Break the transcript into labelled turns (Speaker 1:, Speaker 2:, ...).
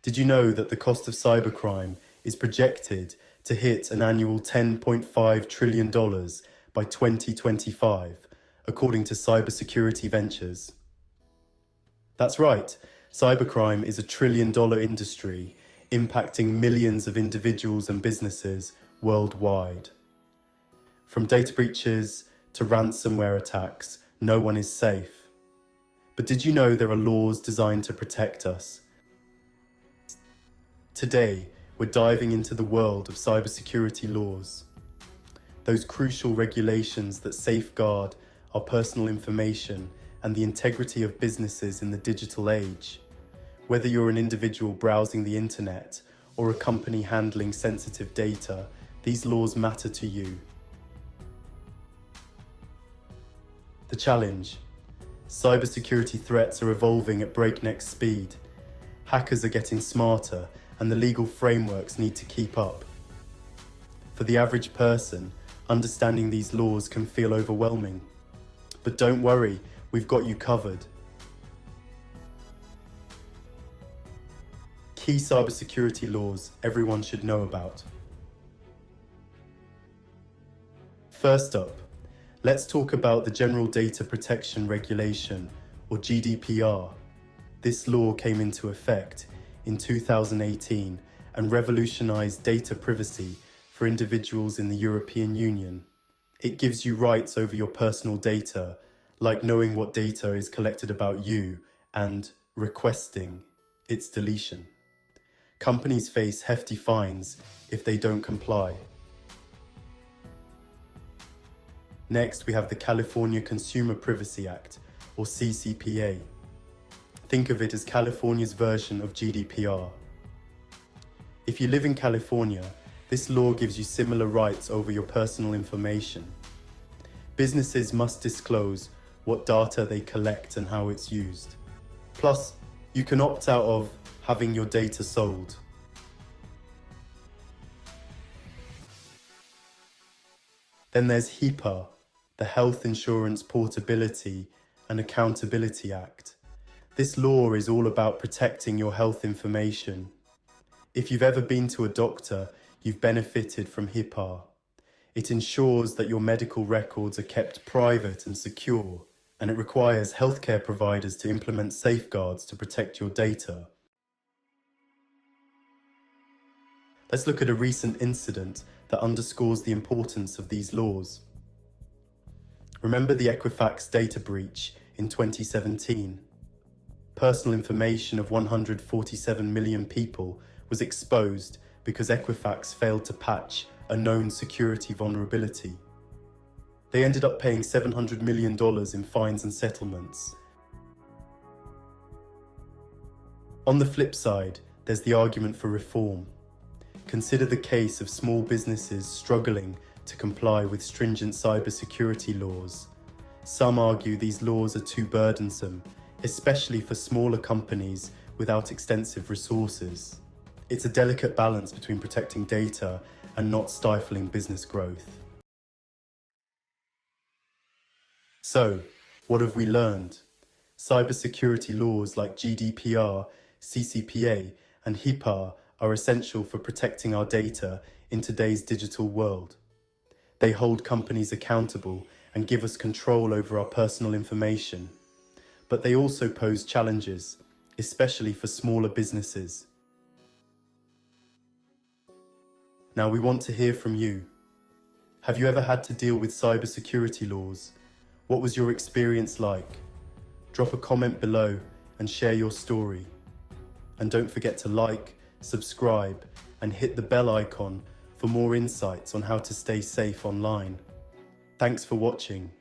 Speaker 1: Did you know that the cost of cybercrime is projected to hit an annual $10.5 trillion by 2025, according to Cybersecurity Ventures? That's right, cybercrime is a trillion-dollar industry impacting millions of individuals and businesses worldwide. From data breaches to ransomware attacks, no one is safe. But did you know there are laws designed to protect us? Today, we're diving into the world of cybersecurity laws. Those crucial regulations that safeguard our personal information and the integrity of businesses in the digital age. Whether you're an individual browsing the internet or a company handling sensitive data, these laws matter to you. The challenge: cybersecurity threats are evolving at breakneck speed. Hackers are getting smarter, and the legal frameworks need to keep up. For the average person, understanding these laws can feel overwhelming. But don't worry, we've got you covered. Key cybersecurity laws everyone should know about. First up, let's talk about the General Data Protection Regulation, or GDPR. This law came into effect in 2018 and revolutionized data privacy for individuals in the European Union. It gives you rights over your personal data, like knowing what data is collected about you and requesting its deletion. Companies face hefty fines if they don't comply. Next, we have the California Consumer Privacy Act, or CCPA. Think of it as California's version of GDPR. If you live in California, this law gives you similar rights over your personal information. Businesses must disclose what data they collect and how it's used. Plus, you can opt out of having your data sold. Then there's HIPAA, the Health Insurance Portability and Accountability Act. This law is all about protecting your health information. If you've ever been to a doctor, you've benefited from HIPAA. It ensures that your medical records are kept private and secure, and it requires healthcare providers to implement safeguards to protect your data. Let's look at a recent incident that underscores the importance of these laws. Remember the Equifax data breach in 2017? Personal information of 147 million people was exposed because Equifax failed to patch a known security vulnerability. They ended up paying $700 million in fines and settlements. On the flip side, there's the argument for reform. Consider the case of small businesses struggling to comply with stringent cybersecurity laws. Some argue these laws are too burdensome, especially for smaller companies without extensive resources. It's a delicate balance between protecting data and not stifling business growth. So, what have we learned? Cybersecurity laws like GDPR, CCPA, and HIPAA are essential for protecting our data in today's digital world. They hold companies accountable and give us control over our personal information. But they also pose challenges, especially for smaller businesses. Now we want to hear from you. Have you ever had to deal with cybersecurity laws? What was your experience like? Drop a comment below and share your story. And don't forget to like, subscribe, and hit the bell icon for more insights on how to stay safe online. Thanks for watching.